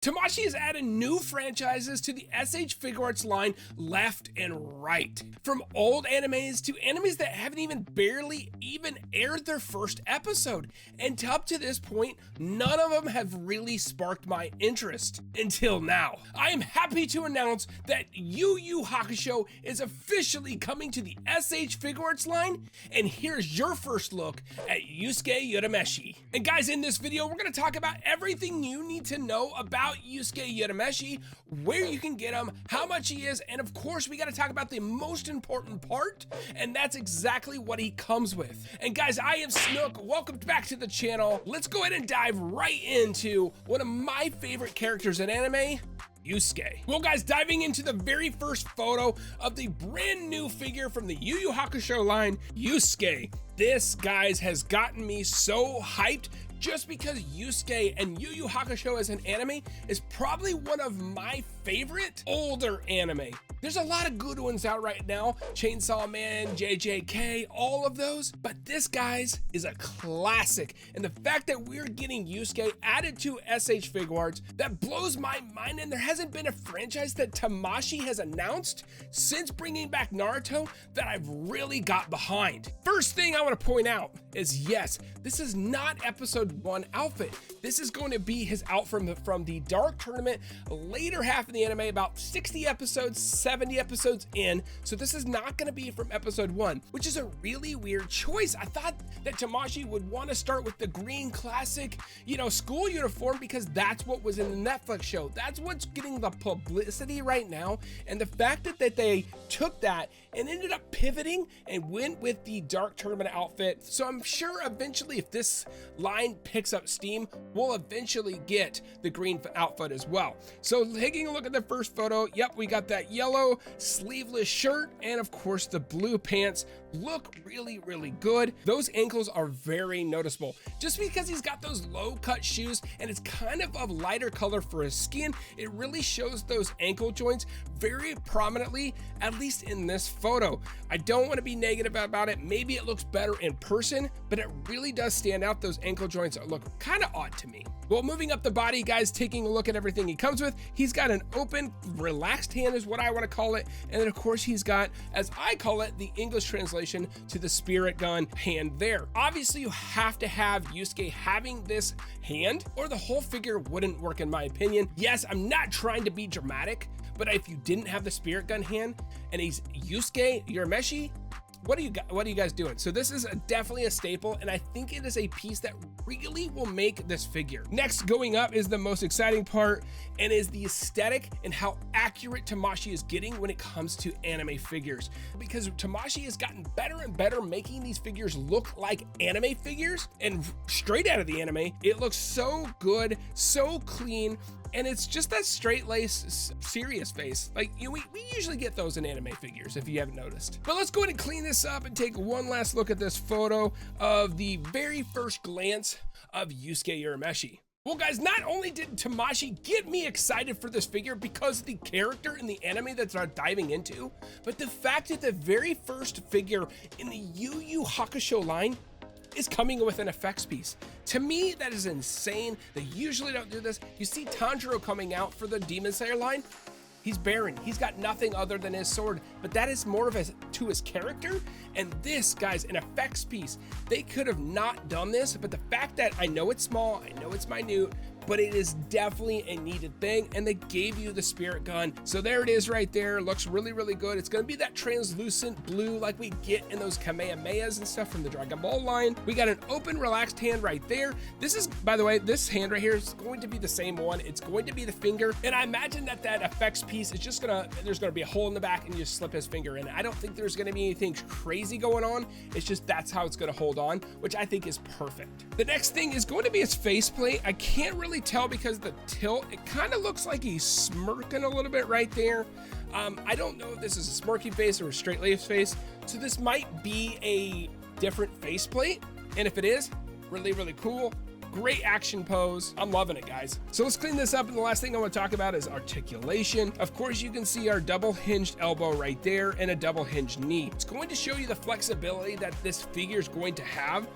Tamashii has added new franchises to the S.H.Figuarts line left and right. From old animes to animes that haven't even barely aired their first episode. And up to this point, none of them have really sparked my interest. Until now. I am happy to announce that Yu Yu Hakusho is officially coming to the S.H.Figuarts line. And here's your first look at Yusuke Urameshi. And guys, in this video, we're going to talk about everything you need to know about Yusuke Urameshi, where you can get him, how much he is, and of course we got to talk about the most important part, and that's exactly what he comes with. And guys, I am Snook, welcome back to the channel. Let's go ahead and dive right into one of my favorite characters in anime, Yusuke. Well guys, diving into the very first photo of the brand new figure from the Yu Yu Hakusho line, Yusuke. This, guys, has gotten me so hyped just because Yusuke and Yu Yu Hakusho as an anime is probably one of my favorite older anime. There's a lot of good ones out right now, Chainsaw Man, JJK, all of those, but this, guys, is a classic. And the fact that we're getting Yusuke added to S.H.Figuarts, that blows my mind, and there hasn't been a franchise that Tamashii has announced since bringing back Naruto that I've really got behind. First thing I want to point out is, yes, this is not episode 1 outfit. This is going to be his outfit from the Dark Tournament, later half of the anime, about 60 episodes, 70 episodes in. So this is not going to be from episode 1, which is a really weird choice. I thought that Tamashii would want to start with the green classic, school uniform, because that's what was in the Netflix show. That's what's getting the publicity right now. And the fact that they took that and ended up pivoting and went with the Dark Tournament outfit. So I'm sure eventually, if this line picks up steam, we'll eventually get the green outfit as well. So taking a look at the first photo, yep, we got that yellow sleeveless shirt, and of course the blue pants look really, really good. Those ankles are very noticeable. Just because he's got those low cut shoes and it's kind of lighter color for his skin, it really shows those ankle joints very prominently, at least in this photo. I don't want to be negative about it. Maybe it looks better in person, but it really does stand out. Those ankle joints look kind of odd to me. Well, moving up the body, guys, taking a look at everything he comes with, he's got an open, relaxed hand is what I want to call it. And then of course he's got, as I call it, the English translation to the spirit gun hand there. Obviously you have to have Yusuke having this hand or the whole figure wouldn't work, in my opinion. Yes, I'm not trying to be dramatic, but if you didn't have the spirit gun hand and he's Yusuke Urameshi, what are you guys doing? So this is definitely a staple, and I think it is a piece that really will make this figure. Next, going up is the most exciting part, and is the aesthetic and how accurate Tamashii is getting when it comes to anime figures. Because Tamashii has gotten better and better making these figures look like anime figures, and straight out of the anime, it looks so good, so clean, and it's just that straight-laced, serious face. Like, we usually get those in anime figures, if you haven't noticed. But let's go ahead and clean this up and take one last look at this photo of the very first glance of Yusuke Urameshi. Well guys, not only did Tamashii get me excited for this figure because of the character in the anime that I'm diving into, but the fact that the very first figure in the Yu Yu Hakusho line is coming with an effects piece. To me, that is insane. They usually don't do this. You see Tanjiro coming out for the Demon Slayer line. He's barren. He's got nothing other than his sword, but that is more of to his character. And this, guys, an effects piece. They could have not done this, but the fact that I know it's small, I know it's minute, but it is definitely a needed thing, and they gave you the spirit gun. So there it is right there. Looks really, really good. It's going to be that translucent blue like we get in those Kamehamehas and stuff from the Dragon Ball line. We got an open, relaxed hand right there. This is, by the way, this hand right here is going to be the same one. It's going to be the finger, and I imagine that effects piece is just there's gonna be a hole in the back and you just slip his finger in. I don't think there's gonna be anything crazy going on. It's just that's how it's gonna hold on, which I think is perfect. The next thing is going to be his faceplate. I can't really tell because of the tilt. It kind of looks like he's smirking a little bit right there. I don't know if this is a smirky face or a straight-laced face, so this might be a different faceplate, and if it is, really, really cool. Great action pose. I'm loving it, guys. So let's clean this up, and the last thing I want to talk about is articulation. Of course, you can see our double hinged elbow right there and a double hinged knee. It's going to show you the flexibility that this figure is going to have.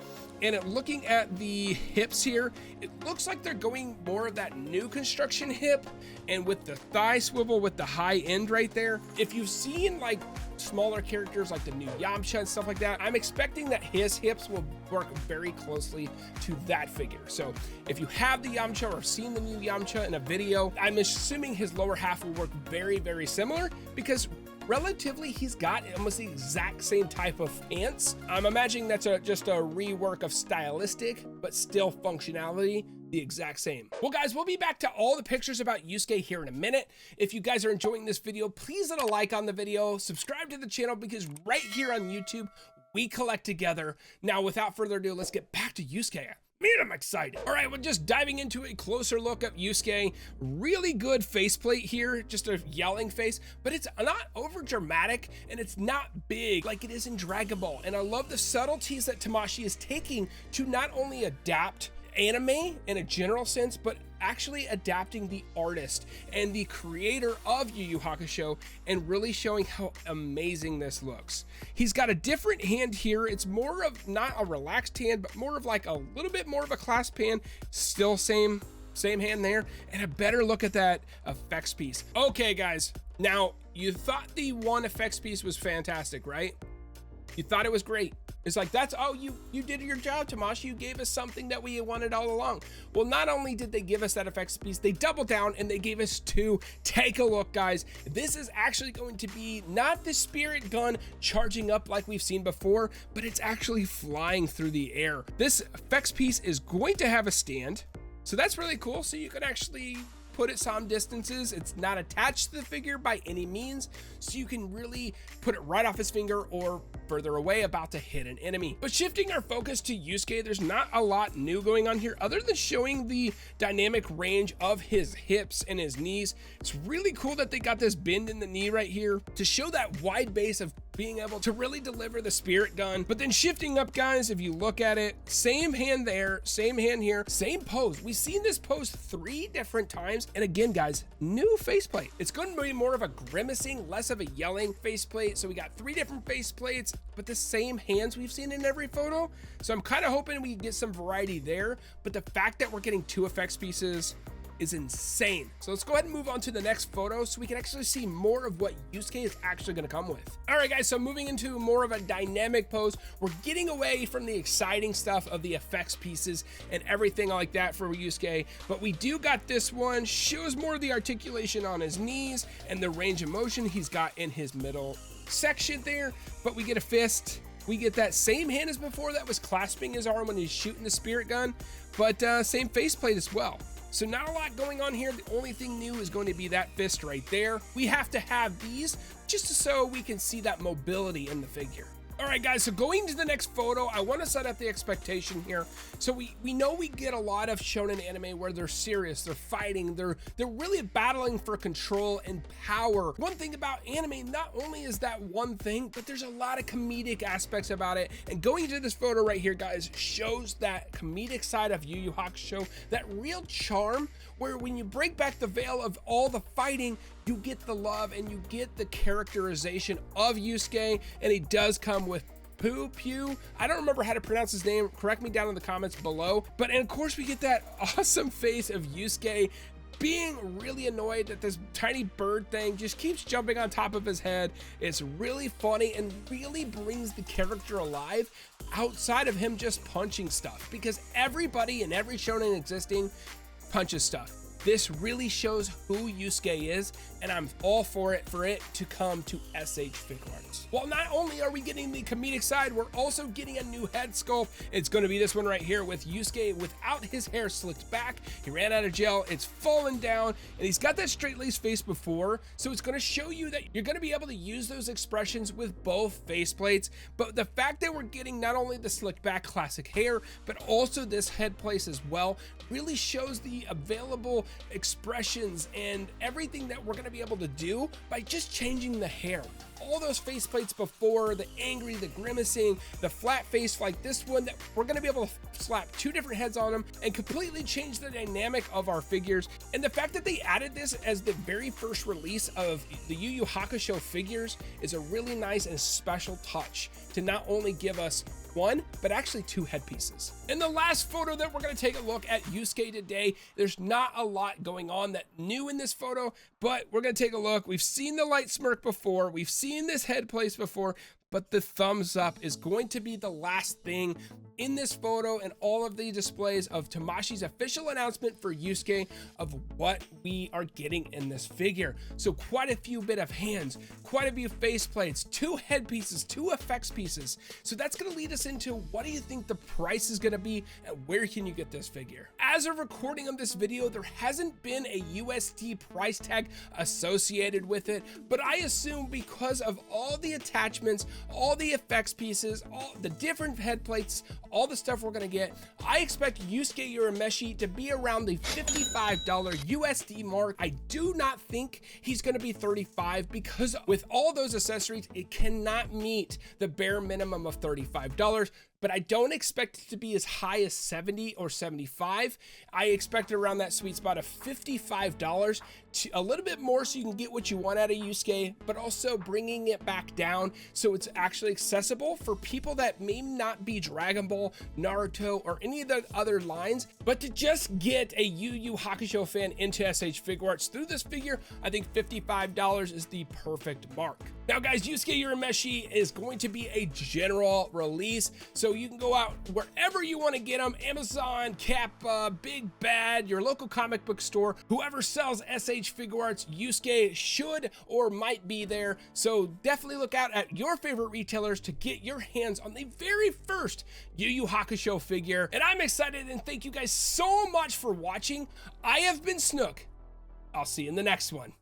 And looking at the hips here, it looks like they're going more of that new construction hip, and with the thigh swivel with the high end right there. If you've seen like smaller characters like the new Yamcha and stuff like that, I'm expecting that his hips will work very closely to that figure. So if you have the Yamcha or seen the new Yamcha in a video, I'm assuming his lower half will work very, very similar, because relatively he's got almost the exact same type of pants. I'm imagining that's just a rework of stylistic, but still functionality the exact same. Well guys, we'll be back to all the pictures about Yusuke here in a minute. If you guys are enjoying this video, please let a like on the video, subscribe to the channel, because right here on YouTube we collect together. Now without further ado, let's get back to Yusuke. Man, I'm excited. All right, well, just diving into a closer look at Yusuke. Really good faceplate here, just a yelling face, but it's not over dramatic and it's not big like it is in Dragon Ball. And I love the subtleties that Tamashii is taking to not only adapt anime in a general sense, but actually adapting the artist and the creator of Yu Yu Hakusho and really showing how amazing this looks. He's got a different hand here. It's more of not a relaxed hand, but more of like a little bit more of a clasp hand. Still same hand there, and a better look at that effects piece. Okay guys, now you thought the one effects piece was fantastic, right? You thought it was great. It's like, that's, oh, you did your job, Tamashii. You gave us something that we wanted all along. Well, not only did they give us that effects piece, they doubled down and they gave us two. Take a look, guys. This is actually going to be not the spirit gun charging up like we've seen before, but it's actually flying through the air. This effects piece is going to have a stand, so that's really cool. So you can actually put it some distances. It's not attached to the figure by any means, so you can really put it right off his finger or further away about to hit an enemy. But shifting our focus to Yusuke, there's not a lot new going on here other than showing the dynamic range of his hips and his knees. It's really cool that they got this bend in the knee right here to show that wide base of being able to really deliver the spirit gun. But then shifting up, guys, if you look at it, same hand there, same hand here, same pose. We've seen this pose 3 different times. And again, guys, new faceplate. It's going to be more of a grimacing, less of a yelling faceplate. So we got 3 different faceplates, but the same hands we've seen in every photo. So I'm kind of hoping we get some variety there. But the fact that we're getting 2 effects pieces is insane. So let's go ahead and move on to the next photo so we can actually see more of what Yusuke is actually going to come with. All right, guys, so moving into more of a dynamic pose, we're getting away from the exciting stuff of the effects pieces and everything like that for Yusuke, but we do got this one, shows more of the articulation on his knees and the range of motion he's got in his middle section there, but we get a fist. We get that same hand as before that was clasping his arm when he's shooting the spirit gun, but same faceplate as well. So not a lot going on here. The only thing new is going to be that fist right there. We have to have these just so we can see that mobility in the figure. All right, guys, so going to the next photo, I want to set up the expectation here. So we know we get a lot of shonen anime where they're serious, they're fighting, they're really battling for control and power. One thing about anime, not only is that one thing, but there's a lot of comedic aspects about it. And going into this photo right here, guys, shows that comedic side of Yu Yu Hakusho, that real charm where when you break back the veil of all the fighting, you get the love and you get the characterization of Yusuke, and he does come with Pew. I don't remember how to pronounce his name. Correct me down in the comments below. But and of course we get that awesome face of Yusuke being really annoyed that this tiny bird thing just keeps jumping on top of his head. It's really funny and really brings the character alive outside of him just punching stuff, because everybody in every shonen existing punches stuff. This really shows who Yusuke is, and I'm all for it to come to S.H.Figuarts. Well, not only are we getting the comedic side, we're also getting a new head sculpt. It's going to be this one right here with Yusuke without his hair slicked back. He ran out of gel, it's fallen down, and he's got that straight-laced face before, so it's going to show you that you're going to be able to use those expressions with both faceplates. But the fact that we're getting not only the slicked back classic hair, but also this head place as well, really shows the available expressions and everything that we're gonna be able to do by just changing the hair. All those faceplates before, the angry, the grimacing, the flat face like this one, that we're gonna be able to slap 2 different heads on them and completely change the dynamic of our figures. And the fact that they added this as the very first release of the Yu Yu Hakusho figures is a really nice and special touch to not only give us 1, but actually 2 headpieces. In the last photo that we're gonna take a look at Yusuke today, there's not a lot going on that new in this photo, but we're gonna take a look. We've seen the light smirk before, we've seen this head place before, but the thumbs up is going to be the last thing in this photo and all of the displays of Tamashii's official announcement for Yusuke of what we are getting in this figure. So quite a few bit of hands, quite a few face plates, 2 headpieces, 2 effects pieces. So that's gonna lead us into what do you think the price is gonna be and where can you get this figure? As of recording of this video, there hasn't been a USD price tag associated with it, but I assume because of all the attachments, all the effects pieces, all the different head plates, all the stuff we're gonna get, I expect Yusuke Urameshi to be around the $55 USD mark. I do not think he's gonna be 35 because with all those accessories, it cannot meet the bare minimum of $35. But I don't expect it to be as high as 70 or 75. I expect it around that sweet spot of $55, to a little bit more so you can get what you want out of Yusuke, but also bringing it back down so it's actually accessible for people that may not be Dragon Ball, Naruto, or any of the other lines, but to just get a Yu Yu Hakusho fan into S.H.Figuarts through this figure, I think $55 is the perfect mark. Now guys, Yusuke Urameshi is going to be a general release, so you can go out wherever you want to get them, Amazon, Kappa, Big Bad, your local comic book store, whoever sells S.H.Figuarts, Yusuke should or might be there. So definitely look out at your favorite retailers to get your hands on the very first Yu Yu Hakusho figure. And I'm excited and thank you guys so much for watching. I have been Snook. I'll see you in the next one.